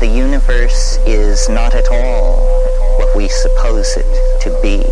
the universe is not at all what we suppose it to be.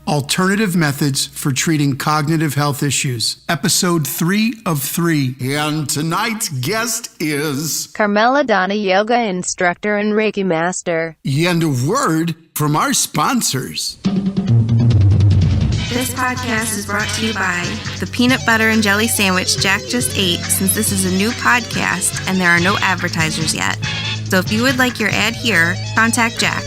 Alternative Methods for Treating Cognitive Health Issues, Episode 3 of 3. And tonight's guest is Carmela Danna, Yoga Instructor and Reiki Master. And a word from our sponsors. This podcast is brought to you by the peanut butter and jelly sandwich Jack just ate, since this is a new podcast and there are no advertisers yet. So if you would like your ad here, contact Jack.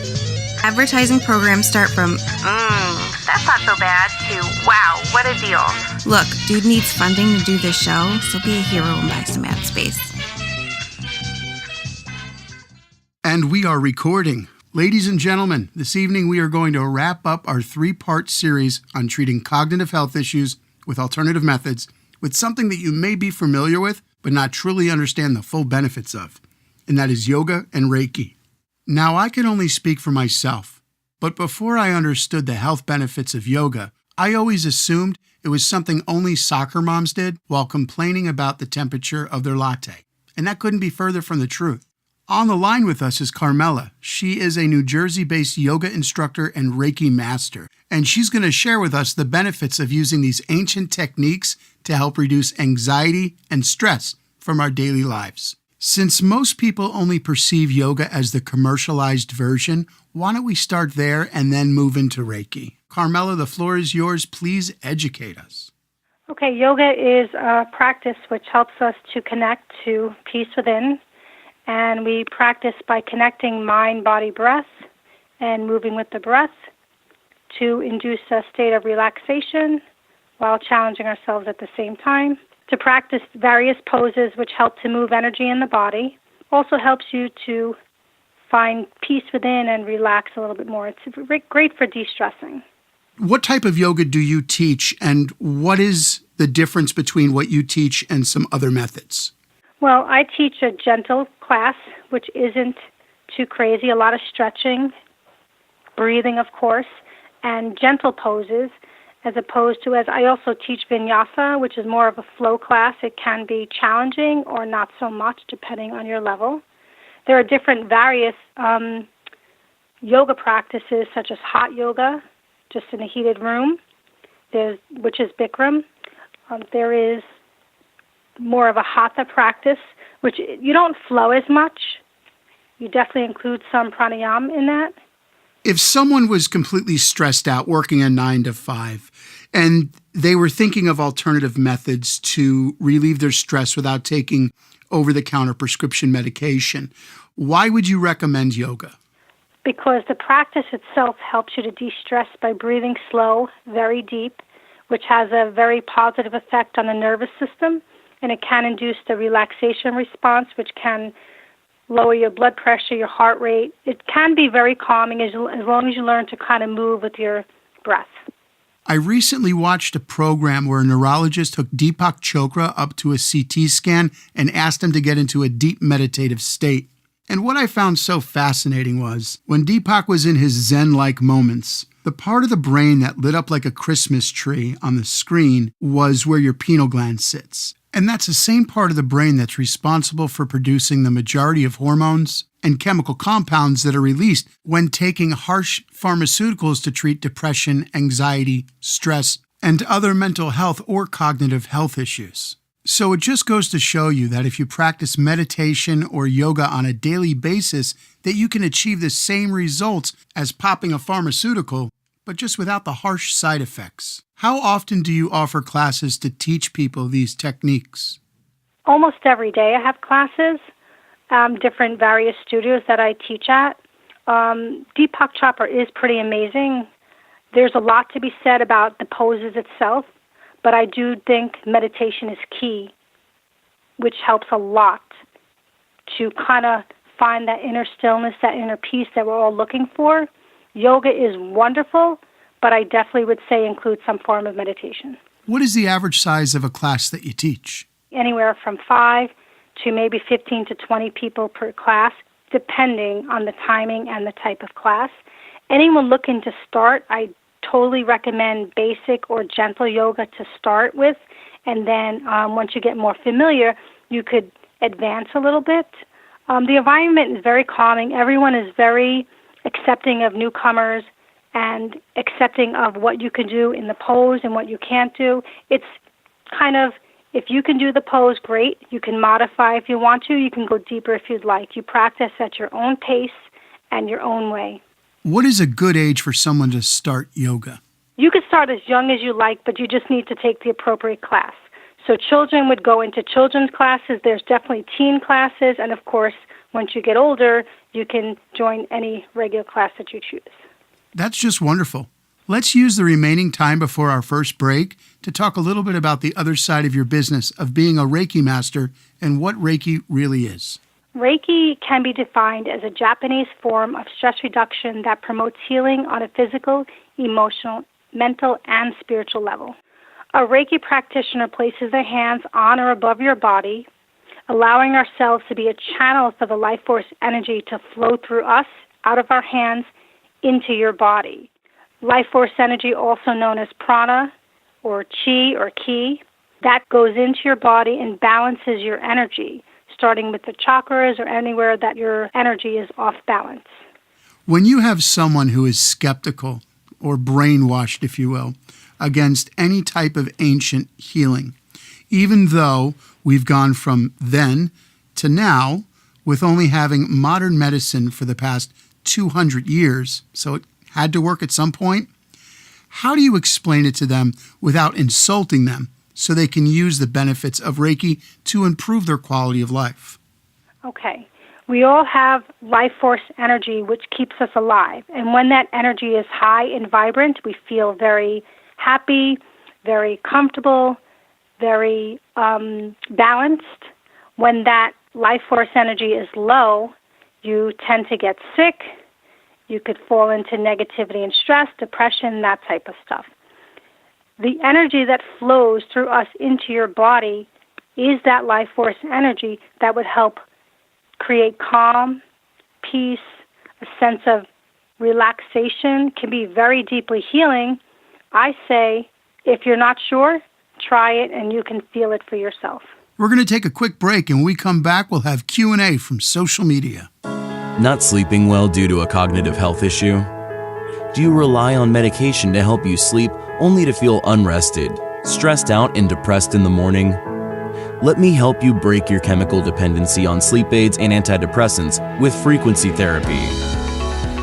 Advertising programs start from, that's not so bad, to, wow, what a deal. Look, dude needs funding to do this show, so be a hero and buy some ad space. And we are recording. Ladies and gentlemen, this evening we are going to wrap up our 3-part series on treating cognitive health issues with alternative methods with something that you may be familiar with, but not truly understand the full benefits of, and that is yoga and Reiki. Now, I can only speak for myself, but before I understood the health benefits of yoga, I always assumed it was something only soccer moms did while complaining about the temperature of their latte, and that couldn't be further from the truth. On the line with us is Carmela. She is a New Jersey-based yoga instructor and Reiki master, and she's going to share with us the benefits of using these ancient techniques to help reduce anxiety and stress from our daily lives. Since most people only perceive yoga as the commercialized version, why don't we start there and then move into Reiki? Carmela, the floor is yours. Please educate us. Okay, yoga is a practice which helps us to connect to peace within, and we practice by connecting mind, body, breath, and moving with the breath to induce a state of relaxation while challenging ourselves at the same time. To practice various poses which help to move energy in the body. Also helps you to find peace within and relax a little bit more. It's great for de-stressing. What type of yoga do you teach, and what is the difference between what you teach and some other methods? Well, I teach a gentle class, which isn't too crazy. A lot of stretching, breathing, of course, and gentle poses, as opposed to, as I also teach vinyasa, which is more of a flow class. It can be challenging or not so much, depending on your level. There are different various yoga practices, such as hot yoga, just in a heated room, which is Bikram. There is more of a hatha practice, which you don't flow as much. You definitely include some pranayama in that. If someone was completely stressed out working a 9 to 5 and they were thinking of alternative methods to relieve their stress without taking over-the-counter prescription medication, why would you recommend yoga? Because the practice itself helps you to de-stress by breathing slow, very deep, which has a very positive effect on the nervous system, and it can induce the relaxation response, which can lower your blood pressure, your heart rate. It can be very calming as long as you learn to kind of move with your breath. I recently watched a program where a neurologist hooked Deepak Chopra up to a CT scan and asked him to get into a deep meditative state. And what I found so fascinating was, when Deepak was in his Zen-like moments, the part of the brain that lit up like a Christmas tree on the screen was where your pineal gland sits. And that's the same part of the brain that's responsible for producing the majority of hormones and chemical compounds that are released when taking harsh pharmaceuticals to treat depression, anxiety, stress, and other mental health or cognitive health issues. So it just goes to show you that if you practice meditation or yoga on a daily basis, that you can achieve the same results as popping a pharmaceutical, but just without the harsh side effects. How often do you offer classes to teach people these techniques? Almost every day I have classes, different various studios that I teach at. Deepak Chopra is pretty amazing. There's a lot to be said about the poses itself, but I do think meditation is key, which helps a lot to kind of find that inner stillness, that inner peace that we're all looking for. Yoga is wonderful, but I definitely would say include some form of meditation. What is the average size of a class that you teach? Anywhere from 5 to maybe 15 to 20 people per class, depending on the timing and the type of class. Anyone looking to start, I totally recommend basic or gentle yoga to start with, and then once you get more familiar, you could advance a little bit. The environment is very calming. Everyone is very accepting of newcomers and accepting of what you can do in the pose and what you can't do. It's kind of, if you can do the pose, great. You can modify if you want to. You can go deeper if you'd like. You practice at your own pace and your own way. What is a good age for someone to start yoga? You could start as young as you like, but you just need to take the appropriate class. So children would go into children's classes. There's definitely teen classes. And, of course, once you get older, you can join any regular class that you choose. That's just wonderful. Let's use the remaining time before our first break to talk a little bit about the other side of your business of being a Reiki master and what Reiki really is. Reiki can be defined as a Japanese form of stress reduction that promotes healing on a physical, emotional, mental, and spiritual level. A Reiki practitioner places their hands on or above your body, allowing ourselves to be a channel for the life force energy to flow through us, out of our hands, into your body. Life force energy, also known as prana or chi or ki, that goes into your body and balances your energy, starting with the chakras or anywhere that your energy is off balance. When you have someone who is skeptical or brainwashed, if you will, against any type of ancient healing, even though we've gone from then to now with only having modern medicine for the past 200 years, so it had to work at some point, how do you explain it to them without insulting them so they can use the benefits of Reiki to improve their quality of life? Okay. We all have life force energy which keeps us alive. And when that energy is high and vibrant, we feel very happy, very comfortable, very balanced. When that life force energy is low, you tend to get sick. You could fall into negativity and stress, depression, that type of stuff. The energy that flows through us into your body is that life force energy that would help create calm, peace, a sense of relaxation, can be very deeply healing. I say, if you're not sure, try it and you can feel it for yourself. We're going to take a quick break, and when we come back, we'll have Q&A from social media. Not sleeping well due to a cognitive health issue? Do you rely on medication to help you sleep only to feel unrested, stressed out, and depressed in the morning? Let me help you break your chemical dependency on sleep aids and antidepressants with frequency therapy.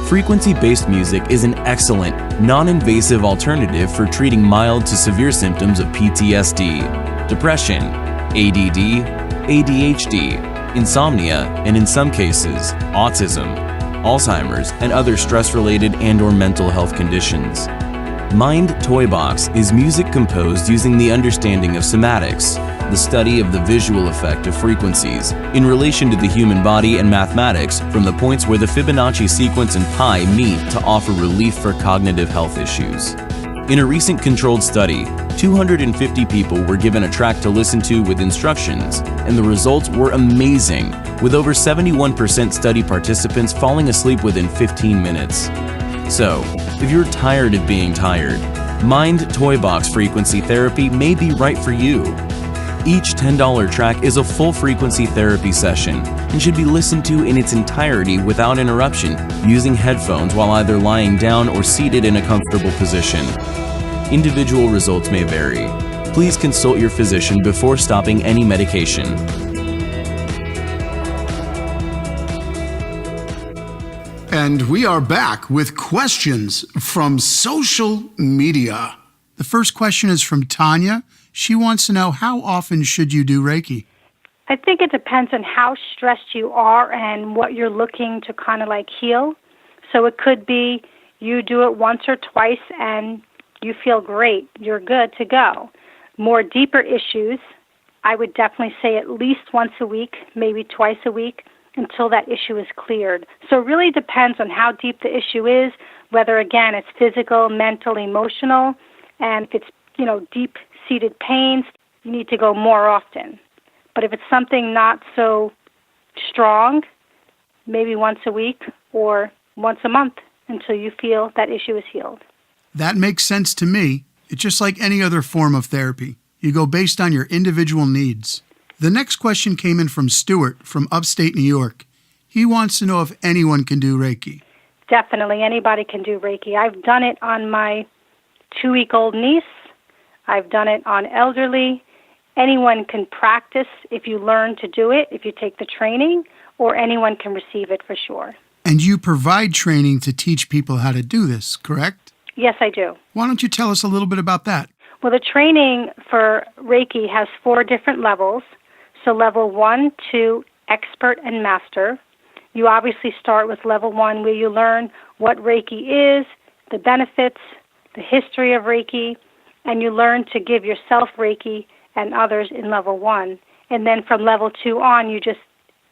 Frequency-based music is an excellent, non-invasive alternative for treating mild to severe symptoms of PTSD, depression, ADD, ADHD, insomnia, and in some cases, autism, Alzheimer's, and other stress-related and/or mental health conditions. Mind Toy Box is music composed using the understanding of somatics, the study of the visual effect of frequencies, in relation to the human body and mathematics from the points where the Fibonacci sequence and pi meet to offer relief for cognitive health issues. In a recent controlled study, 250 people were given a track to listen to with instructions, and the results were amazing, with over 71% study participants falling asleep within 15 minutes. So, if you're tired of being tired, Mind Toy Box Frequency Therapy may be right for you. Each $10 track is a full frequency therapy session and should be listened to in its entirety without interruption using headphones while either lying down or seated in a comfortable position. Individual results may vary. Please consult your physician before stopping any medication. And we are back with questions from social media. The first question is from Tanya. She wants to know, how often should you do Reiki? I think it depends on how stressed you are and what you're looking to kind of like heal. So it could be you do it once or twice and you feel great. You're good to go. More deeper issues, I would definitely say at least once a week, maybe twice a week, until that issue is cleared. So it really depends on how deep the issue is, whether, again, it's physical, mental, emotional, and if it's, deep-seated pains, you need to go more often. But if it's something not so strong, maybe once a week or once a month until you feel that issue is healed. That makes sense to me. It's just like any other form of therapy. You go based on your individual needs. The next question came in from Stuart from upstate New York. He wants to know if anyone can do Reiki. Definitely, anybody can do Reiki. I've done it on my 2-week-old niece. I've done it on elderly. Anyone can practice if you learn to do it, if you take the training, or anyone can receive it for sure. And you provide training to teach people how to do this, correct? Yes, I do. Why don't you tell us a little bit about that? Well, the training for Reiki has 4 different levels. So level 1, 2, expert, and master. You obviously start with level 1 where you learn what Reiki is, the benefits, the history of Reiki, and you learn to give yourself Reiki and others in level 1. And then from level 2 on, you just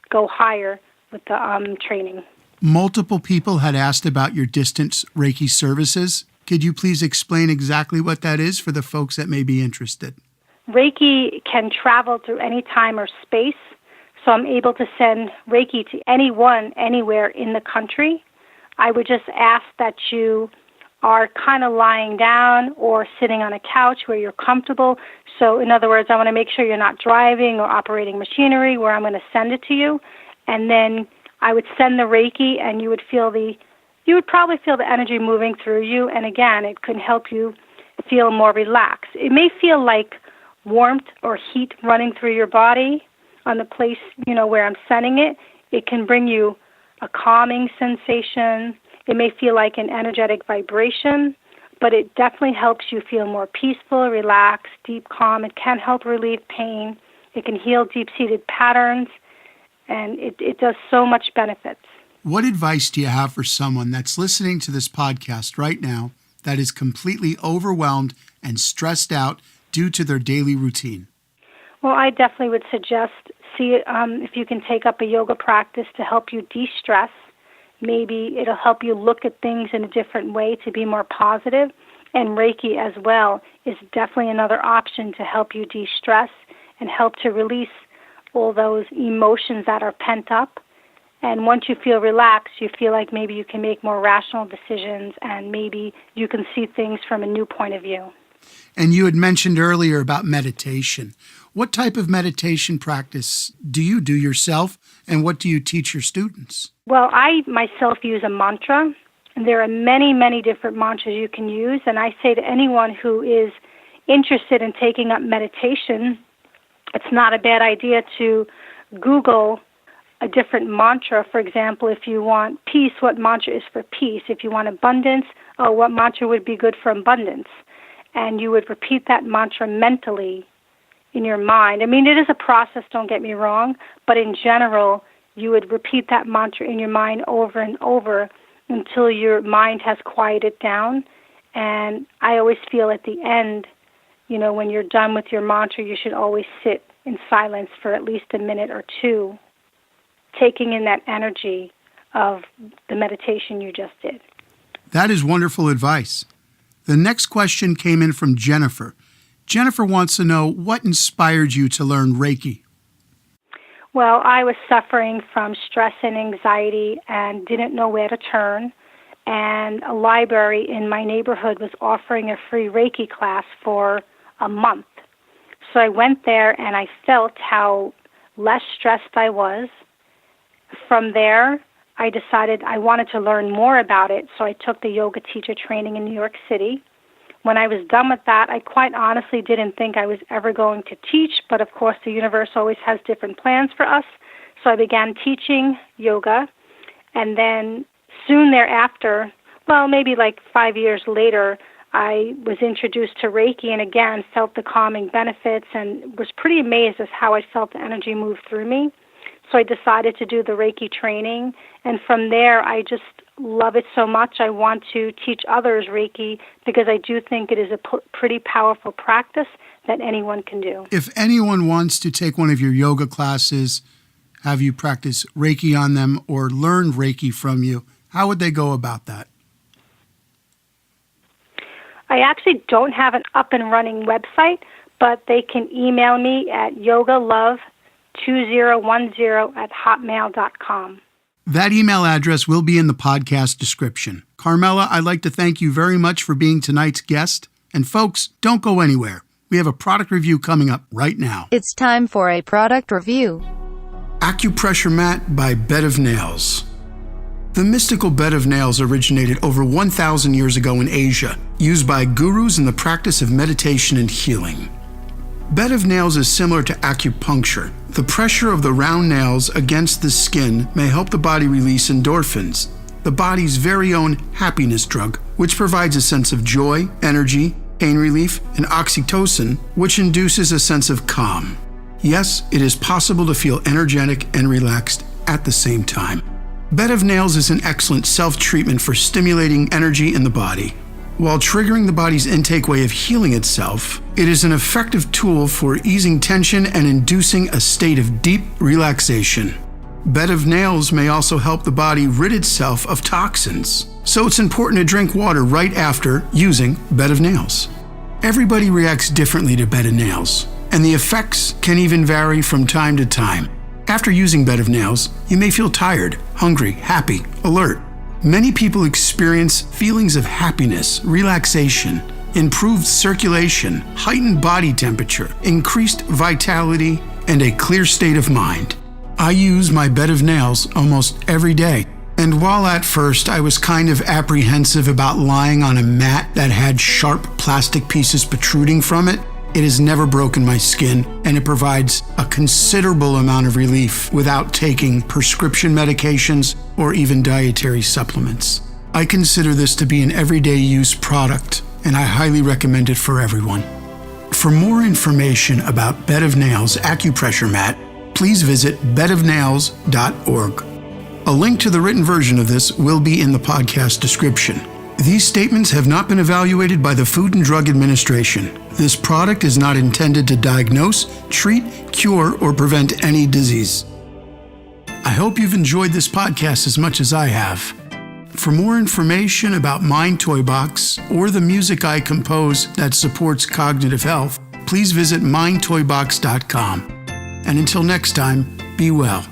go higher with the training. Multiple people had asked about your distance Reiki services. Could you please explain exactly what that is for the folks that may be interested? Reiki can travel through any time or space, so I'm able to send Reiki to anyone, anywhere in the country. I would just ask that you are kind of lying down or sitting on a couch where you're comfortable. So in other words, I want to make sure you're not driving or operating machinery where I'm going to send it to you. And then I would send the Reiki and you would probably feel the energy moving through you. And again, it could help you feel more relaxed. It may feel like warmth or heat running through your body on the place, where I'm sending it. It can bring you a calming sensation. It may feel like an energetic vibration, but it definitely helps you feel more peaceful, relaxed, deep calm. It can help relieve pain. It can heal deep-seated patterns, and it does so much benefits. What advice do you have for someone that's listening to this podcast right now that is completely overwhelmed and stressed out due to their daily routine? Well, I definitely would suggest if you can take up a yoga practice to help you de-stress. Maybe it'll help you look at things in a different way to be more positive. And Reiki as well is definitely another option to help you de-stress and help to release all those emotions that are pent up. And once you feel relaxed, you feel like maybe you can make more rational decisions and maybe you can see things from a new point of view. And you had mentioned earlier about meditation. What type of meditation practice do you do yourself, and what do you teach your students? Well, I myself use a mantra, and there are many, many different mantras you can use, and I say to anyone who is interested in taking up meditation, it's not a bad idea to Google a different mantra. For example, if you want peace, what mantra is for peace? If you want abundance, what mantra would be good for abundance? And you would repeat that mantra mentally in your mind. I mean, it is a process, don't get me wrong, but in general, you would repeat that mantra in your mind over and over until your mind has quieted down. And I always feel at the end, when you're done with your mantra, you should always sit in silence for at least a minute or two, taking in that energy of the meditation you just did. That is wonderful advice. The next question came in from Jennifer. Jennifer wants to know what inspired you to learn Reiki. Well, I was suffering from stress and anxiety and didn't know where to turn. And a library in my neighborhood was offering a free Reiki class for a month. So I went there and I felt how less stressed I was. From there, I decided I wanted to learn more about it, so I took the yoga teacher training in New York City. When I was done with that, I quite honestly didn't think I was ever going to teach, but of course the universe always has different plans for us. So I began teaching yoga, and then soon thereafter, maybe like 5 years later, I was introduced to Reiki and again felt the calming benefits and was pretty amazed as how I felt the energy move through me. So I decided to do the Reiki training, and from there I just love it so much. I want to teach others Reiki because I do think it is a pretty powerful practice that anyone can do. If anyone wants to take one of your yoga classes, have you practice Reiki on them, or learn Reiki from you, how would they go about that? I actually don't have an up-and-running website, but they can email me at yogalove2010@hotmail.com. That email address will be in the podcast description. Carmela, I'd like to thank you very much for being tonight's guest. And folks, don't go anywhere. We have a product review coming up right now. It's time for a product review. Acupressure Mat by Bed of Nails. The mystical bed of nails originated over 1,000 years ago in Asia, used by gurus in the practice of meditation and healing. Bed of nails is similar to acupuncture. The pressure of the round nails against the skin may help the body release endorphins, the body's very own happiness drug, which provides a sense of joy, energy, pain relief, and oxytocin, which induces a sense of calm. Yes, it is possible to feel energetic and relaxed at the same time. Bed of nails is an excellent self-treatment for stimulating energy in the body. While triggering the body's intake way of healing itself, it is an effective tool for easing tension and inducing a state of deep relaxation. Bed of nails may also help the body rid itself of toxins, so it's important to drink water right after using bed of nails. Everybody reacts differently to bed of nails, and the effects can even vary from time to time. After using bed of nails, you may feel tired, hungry, happy, alert. Many people experience feelings of happiness, relaxation, improved circulation, heightened body temperature, increased vitality, and a clear state of mind. I use my bed of nails almost every day. And while at first I was kind of apprehensive about lying on a mat that had sharp plastic pieces protruding from it, it has never broken my skin, and it provides a considerable amount of relief without taking prescription medications or even dietary supplements. I consider this to be an everyday use product, and I highly recommend it for everyone. For more information about Bed of Nails Acupressure Mat, please visit bedofnails.org. A link to the written version of this will be in the podcast description. These statements have not been evaluated by the Food and Drug Administration. This product is not intended to diagnose, treat, cure, or prevent any disease. I hope you've enjoyed this podcast as much as I have. For more information about Mind Toy Box or the music I compose that supports cognitive health, please visit mindtoybox.com. And until next time, be well.